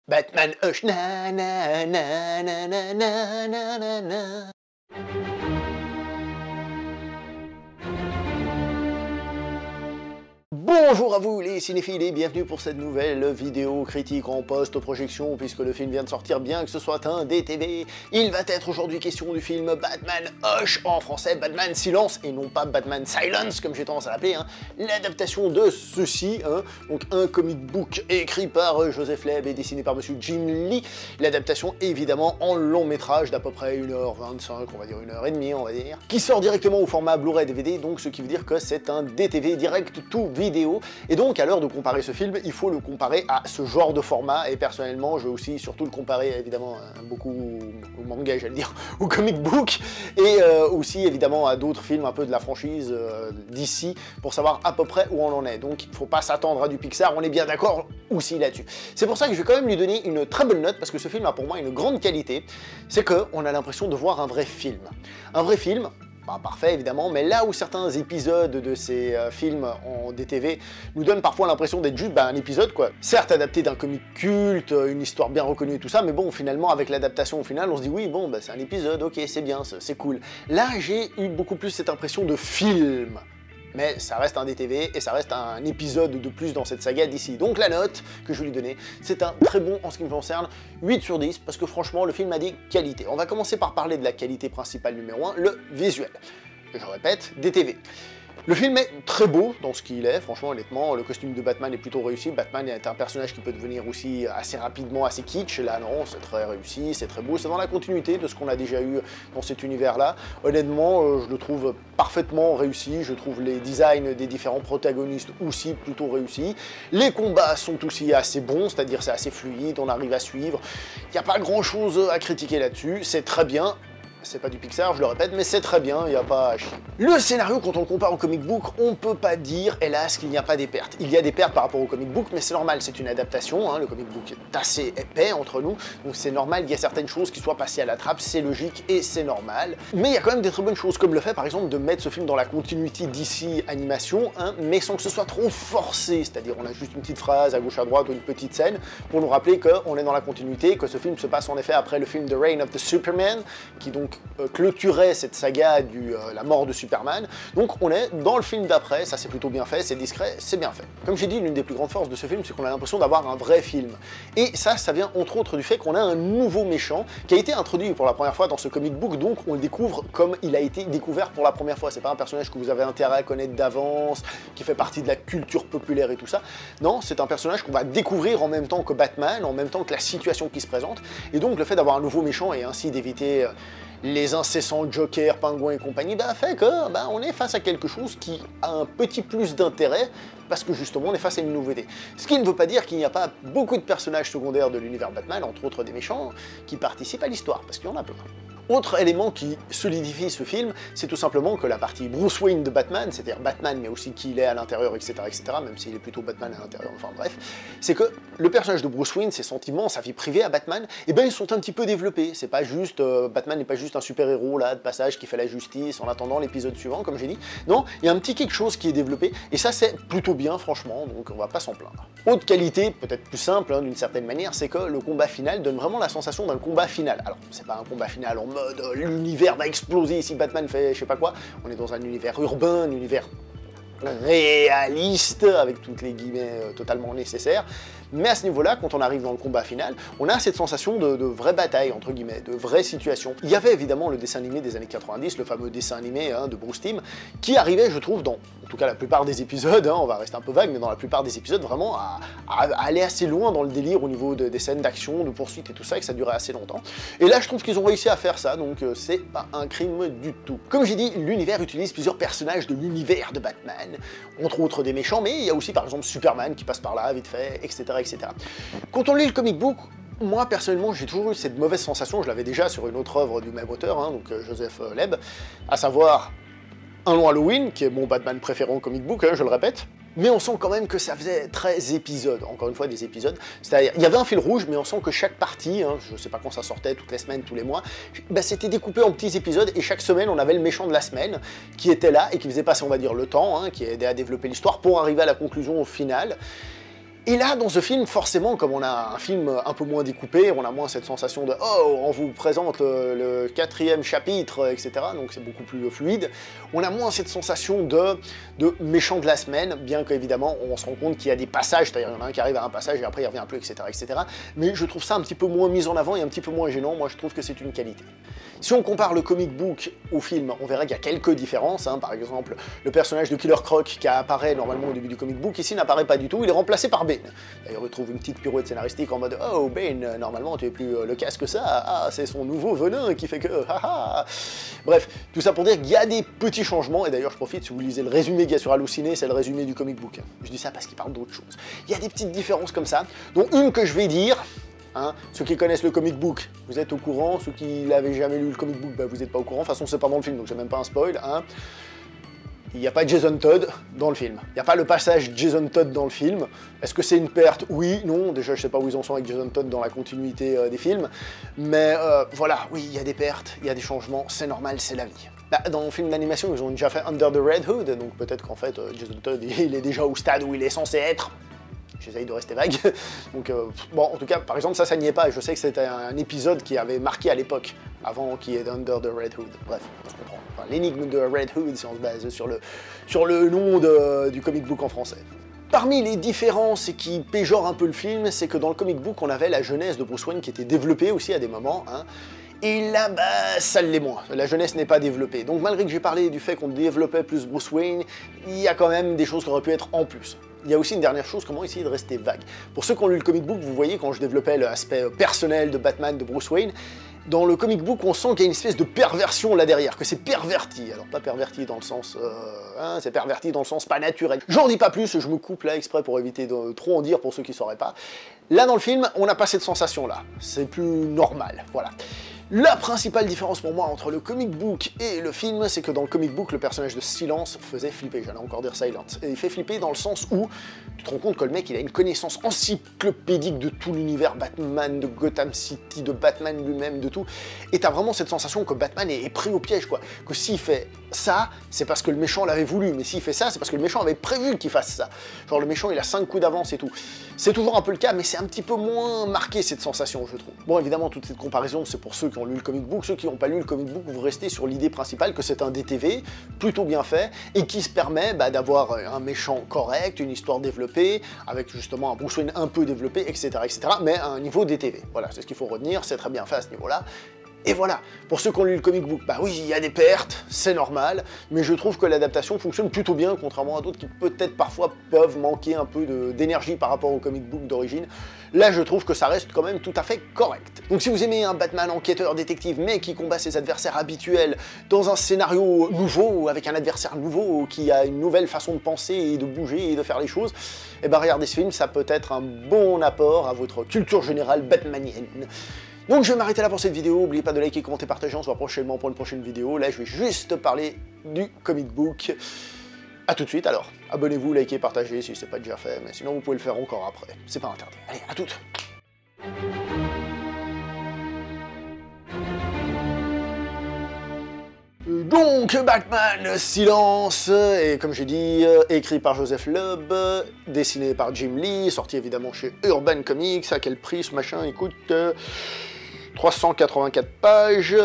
Batman Hush, na na na na na na na na na. Bonjour à vous les cinéphiles et bienvenue pour cette nouvelle vidéo critique en post-projection puisque le film vient de sortir bien que ce soit un DTV. Il va être aujourd'hui question du film Batman Hush, en français Batman Silence et non pas Batman Silence comme j'ai tendance à l'appeler, l'adaptation de ceci, donc un comic book écrit par Joseph Leb et dessiné par monsieur Jim Lee, l'adaptation évidemment en long métrage d'à peu près 1h25, on va dire 1h30 on va dire, qui sort directement au format Blu-ray DVD, donc ce qui veut dire que c'est un DTV direct to vidéo. Et donc à l'heure de comparer ce film, il faut le comparer à ce genre de format, et personnellement je vais aussi surtout le comparer évidemment beaucoup au manga, j'allais dire, au comic book, et aussi évidemment à d'autres films un peu de la franchise d'ici, pour savoir à peu près où on en est. Donc il ne faut pas s'attendre à du Pixar, on est bien d'accord aussi là-dessus. C'est pour ça que je vais quand même lui donner une très bonne note, parce que ce film a pour moi une grande qualité, c'est qu'on a l'impression de voir un vrai film. Un vrai film, pas parfait évidemment, mais là où certains épisodes de ces films en DTV nous donnent parfois l'impression d'être juste un épisode quoi, certes adapté d'un comic culte, une histoire bien reconnue et tout ça, mais bon finalement avec l'adaptation au final on se dit oui bon c'est un épisode, ok c'est bien, c'est cool. Là j'ai eu beaucoup plus cette impression de film. Mais ça reste un DTV et ça reste un épisode de plus dans cette saga d'ici. Donc la note que je vais lui donner, c'est un très bon en ce qui me concerne, 8 sur 10, parce que franchement le film a des qualités. On va commencer par parler de la qualité principale numéro 1, le visuel. Et je répète, DTV. Le film est très beau dans ce qu'il est, franchement honnêtement, le costume de Batman est plutôt réussi, Batman est un personnage qui peut devenir aussi assez rapidement assez kitsch, là non, c'est très réussi, c'est très beau, c'est dans la continuité de ce qu'on a déjà eu dans cet univers-là. Honnêtement, je le trouve parfaitement réussi, je trouve les designs des différents protagonistes aussi plutôt réussis, les combats sont aussi assez bons, c'est-à-dire c'est assez fluide, on arrive à suivre, il n'y a pas grand-chose à critiquer là-dessus, c'est très bien. C'est pas du Pixar, je le répète, mais c'est très bien, il n'y a pas à chier. Le scénario, quand on le compare au comic book, on peut pas dire, hélas, qu'il n'y a pas des pertes. Il y a des pertes par rapport au comic book, mais c'est normal, c'est une adaptation, le comic book est assez épais entre nous, donc c'est normal, il y a certaines choses qui soient passées à la trappe, c'est logique et c'est normal. Mais il y a quand même des très bonnes choses, comme le fait par exemple de mettre ce film dans la continuité d'ici animation, mais sans que ce soit trop forcé, c'est-à-dire on a juste une petite phrase à gauche à droite ou une petite scène, pour nous rappeler qu'on est dans la continuité, que ce film se passe en effet après le film The Reign of the Superman, qui donc clôturait cette saga la mort de Superman. Donc on est dans le film d'après, ça c'est plutôt bien fait, c'est discret, c'est bien fait. Comme j'ai dit, l'une des plus grandes forces de ce film, c'est qu'on a l'impression d'avoir un vrai film. Et ça vient entre autres du fait qu'on a un nouveau méchant qui a été introduit pour la première fois dans ce comic book, donc on le découvre comme il a été découvert pour la première fois. C'est pas un personnage que vous avez intérêt à connaître d'avance, qui fait partie de la culture populaire et tout ça. Non, c'est un personnage qu'on va découvrir en même temps que Batman, en même temps que la situation qui se présente. Et donc le fait d'avoir un nouveau méchant et ainsi d'éviter les incessants Joker, Pingouin et compagnie, fait que on est face à quelque chose qui a un petit plus d'intérêt parce que justement on est face à une nouveauté. Ce qui ne veut pas dire qu'il n'y a pas beaucoup de personnages secondaires de l'univers Batman, entre autres des méchants, qui participent à l'histoire, parce qu'il y en a plein. Autre élément qui solidifie ce film, c'est tout simplement que la partie Bruce Wayne de Batman, c'est-à-dire Batman mais aussi qui il est à l'intérieur, etc., même s'il est plutôt Batman à l'intérieur, enfin bref, c'est que le personnage de Bruce Wayne, ses sentiments, sa vie privée à Batman, ils sont un petit peu développés. C'est pas juste, Batman n'est pas juste un super-héros là, de passage qui fait la justice en attendant l'épisode suivant, comme j'ai dit. Non, il y a un petit quelque chose qui est développé, et ça c'est plutôt bien franchement, donc on va pas s'en plaindre. Autre qualité, peut-être plus simple d'une certaine manière, c'est que le combat final donne vraiment la sensation d'un combat final. Alors, c'est pas un combat final en mode l'univers va exploser si Batman fait je sais pas quoi, on est dans un univers urbain, un univers réaliste, avec toutes les guillemets totalement nécessaires, mais à ce niveau-là, quand on arrive dans le combat final, on a cette sensation de vraie bataille, entre guillemets, de vraie situation. Il y avait évidemment le dessin animé des années 90, le fameux dessin animé de Bruce Timm, qui arrivait, je trouve, dans, en tout cas la plupart des épisodes, on va rester un peu vague, mais dans la plupart des épisodes, vraiment à aller assez loin dans le délire au niveau des scènes d'action, de poursuite et tout ça, et que ça durait assez longtemps. Et là, je trouve qu'ils ont réussi à faire ça, donc c'est pas un crime du tout. Comme j'ai dit, l'univers utilise plusieurs personnages de l'univers de Batman, entre autres des méchants, mais il y a aussi par exemple Superman qui passe par là, vite fait, etc. etc. Quand on lit le comic book, moi personnellement j'ai toujours eu cette mauvaise sensation, je l'avais déjà sur une autre œuvre du même auteur, donc Joseph Leb, à savoir Un long Halloween, qui est mon Batman préféré en comic book, je le répète, mais on sent quand même que ça faisait très épisodes, encore une fois des épisodes, c'est-à-dire il y avait un fil rouge, mais on sent que chaque partie, je sais pas quand ça sortait, toutes les semaines, tous les mois, c'était découpé en petits épisodes, et chaque semaine on avait le méchant de la semaine, qui était là, et qui faisait passer, on va dire, le temps, qui aidait à développer l'histoire, pour arriver à la conclusion au final. Et là, dans ce film, forcément, comme on a un film un peu moins découpé, on a moins cette sensation de « Oh, on vous présente le 4e chapitre, etc. » Donc c'est beaucoup plus fluide. On a moins cette sensation de méchant de la semaine, bien qu'évidemment, on se rend compte qu'il y a des passages, c'est-à-dire il y en a un qui arrive à un passage et après il revient plus, etc., etc. Mais je trouve ça un petit peu moins mis en avant et un petit peu moins gênant. Moi, je trouve que c'est une qualité. Si on compare le comic book au film, on verra qu'il y a quelques différences. Hein. Par exemple, le personnage de Killer Croc qui apparaît normalement au début du comic book, ici n'apparaît pas du tout, il est remplacé par Bane. D'ailleurs, il trouve une petite pirouette scénaristique en mode « Oh, Bane, normalement tu es plus le casque que ça, ah, c'est son nouveau venin qui fait que... haha !» Bref, tout ça pour dire qu'il y a des petits changements, et d'ailleurs je profite, si vous lisez le résumé qu'il y a sur Halluciné, c'est le résumé du comic book. Je dis ça parce qu'il parle d'autre chose. Il y a des petites différences comme ça, dont une que je vais dire... Hein, ceux qui connaissent le comic book, vous êtes au courant. Ceux qui n'avaient jamais lu le comic book, bah, vous n'êtes pas au courant. De toute façon, c'est pas dans le film, donc c'est même pas un spoil. Hein. Il n'y a pas Jason Todd dans le film. Il n'y a pas le passage Jason Todd dans le film. Est-ce que c'est une perte? Oui, non. Déjà, je sais pas où ils en sont avec Jason Todd dans la continuité des films. Mais voilà, oui, il y a des pertes, il y a des changements, c'est normal, c'est la vie. Là, dans le film d'animation, ils ont déjà fait Under the Red Hood, donc peut-être qu'en fait, Jason Todd, il est déjà au stade où il est censé être. J'essaye de rester vague. Donc, bon, en tout cas, par exemple, ça n'y est pas. Je sais que c'était un épisode qui avait marqué à l'époque, avant qu'il y ait Under the Red Hood. Bref, on se comprend. Enfin, l'énigme de Red Hood, si on se base sur le nom du comic book en français. Parmi les différences qui péjorent un peu le film, c'est que dans le comic book, on avait la jeunesse de Bruce Wayne qui était développée aussi à des moments, hein. Et là, bah, ça l'est moins. La jeunesse n'est pas développée. Donc malgré que j'ai parlé du fait qu'on développait plus Bruce Wayne, il y a quand même des choses qui auraient pu être en plus. Il y a aussi une dernière chose, comment essayer de rester vague. Pour ceux qui ont lu le comic book, vous voyez quand je développais l'aspect personnel de Batman, de Bruce Wayne, dans le comic book, on sent qu'il y a une espèce de perversion là derrière, que c'est perverti. Alors pas perverti dans le sens... hein, c'est perverti dans le sens pas naturel. J'en dis pas plus, je me coupe là exprès pour éviter de trop en dire pour ceux qui sauraient pas. Là dans le film, on n'a pas cette sensation-là. C'est plus normal, voilà. La principale différence pour moi entre le comic book et le film, c'est que dans le comic book, le personnage de Silence faisait flipper, j'allais encore dire Silence. Et il fait flipper dans le sens où tu te rends compte que le mec, il a une connaissance encyclopédique de tout l'univers Batman, de Gotham City, de Batman lui-même, de tout. Et t'as vraiment cette sensation que Batman est pris au piège, quoi. Que s'il fait ça, c'est parce que le méchant l'avait voulu, mais s'il fait ça, c'est parce que le méchant avait prévu qu'il fasse ça. Genre le méchant, il a 5 coups d'avance et tout. C'est toujours un peu le cas, mais c'est un petit peu moins marqué, cette sensation, je trouve. Bon, évidemment, toute cette comparaison, c'est pour ceux qui ont lu le comic book. Ceux qui n'ont pas lu le comic book, vous restez sur l'idée principale que c'est un DTV plutôt bien fait et qui se permet d'avoir un méchant correct, une histoire développée, avec justement un Bruce Wayne un peu développé, etc., mais à un niveau DTV. Voilà, c'est ce qu'il faut retenir, c'est très bien fait à ce niveau-là. Et voilà, pour ceux qui ont lu le comic book, bah oui, il y a des pertes, c'est normal, mais je trouve que l'adaptation fonctionne plutôt bien, contrairement à d'autres qui peut-être parfois peuvent manquer un peu d'énergie par rapport au comic book d'origine. Là, je trouve que ça reste quand même tout à fait correct. Donc si vous aimez un Batman enquêteur détective, mais qui combat ses adversaires habituels dans un scénario nouveau, avec un adversaire nouveau, qui a une nouvelle façon de penser et de bouger et de faire les choses, et ben regardez ce film, ça peut être un bon apport à votre culture générale batmanienne. Donc je vais m'arrêter là pour cette vidéo, n'oubliez pas de liker, commenter, partager, on se voit prochainement pour une prochaine vidéo. Là je vais juste parler du comic book. A tout de suite alors, abonnez-vous, likez, partagez si ce n'est pas déjà fait, mais sinon vous pouvez le faire encore après, c'est pas interdit. Allez, à toutes. Donc Batman Silence, et comme j'ai dit, écrit par Joseph Loeb, dessiné par Jim Lee, sorti évidemment chez Urban Comics. À quel prix ce machin? Écoute... 384 pages.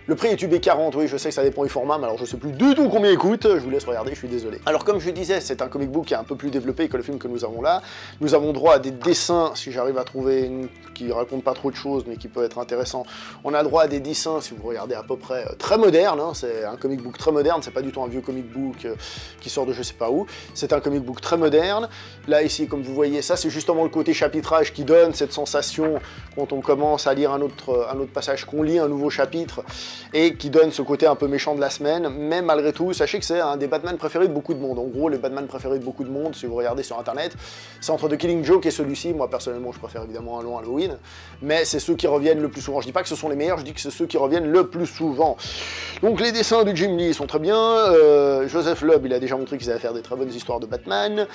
Le prix est UB40, oui, je sais que ça dépend du format, mais alors je sais plus du tout combien il coûte, je vous laisse regarder, je suis désolé. Alors comme je disais, c'est un comic book qui est un peu plus développé que le film que nous avons là. Nous avons droit à des dessins, si j'arrive à trouver une qui raconte pas trop de choses, mais qui peut être intéressant. On a droit à des dessins, si vous regardez à peu près, très modernes, hein. C'est un comic book très moderne, c'est pas du tout un vieux comic book qui sort de je sais pas où. C'est un comic book très moderne. Là, ici, comme vous voyez, ça c'est justement le côté chapitrage qui donne cette sensation quand on commence à lire un autre passage, qu'on lit un nouveau chapitre et qui donne ce côté un peu méchant de la semaine, mais malgré tout, sachez que c'est un des Batman préférés de beaucoup de monde. En gros, les Batman préférés de beaucoup de monde, si vous regardez sur internet, c'est entre The Killing Joke et celui-ci. Moi, personnellement, je préfère évidemment un long Halloween, mais c'est ceux qui reviennent le plus souvent. Je dis pas que ce sont les meilleurs, je dis que c'est ceux qui reviennent le plus souvent. Donc les dessins de Jim Lee sont très bien, Joseph Loeb, il a déjà montré qu'ils allaient faire des très bonnes histoires de Batman.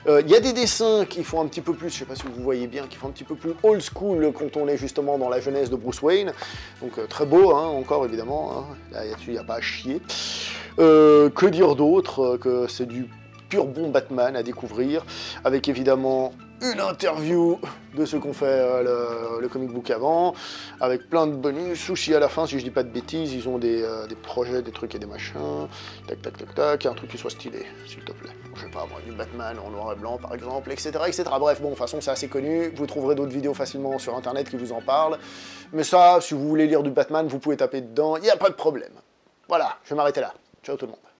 Il y a des dessins qui font un petit peu plus, je sais pas si vous voyez bien, qui font un petit peu plus old school quand on est justement dans la jeunesse de Bruce Wayne. Donc très beau, hein, encore évidemment, hein. Là-dessus il n'y a pas à chier. Que dire d'autre que c'est du pur bon Batman à découvrir, avec évidemment une interview de ceux qu'on fait le comic book avant, avec plein de bonus, sushi à la fin, si je dis pas de bêtises, ils ont des projets, des trucs et des machins, tac tac tac tac, et un truc qui soit stylé, s'il te plaît. Je sais pas moi, du Batman en noir et blanc par exemple, etc. etc. Bref, bon, de toute façon c'est assez connu, vous trouverez d'autres vidéos facilement sur internet qui vous en parlent, mais ça, si vous voulez lire du Batman, vous pouvez taper dedans, il n'y a pas de problème. Voilà, je vais m'arrêter là. Ciao tout le monde.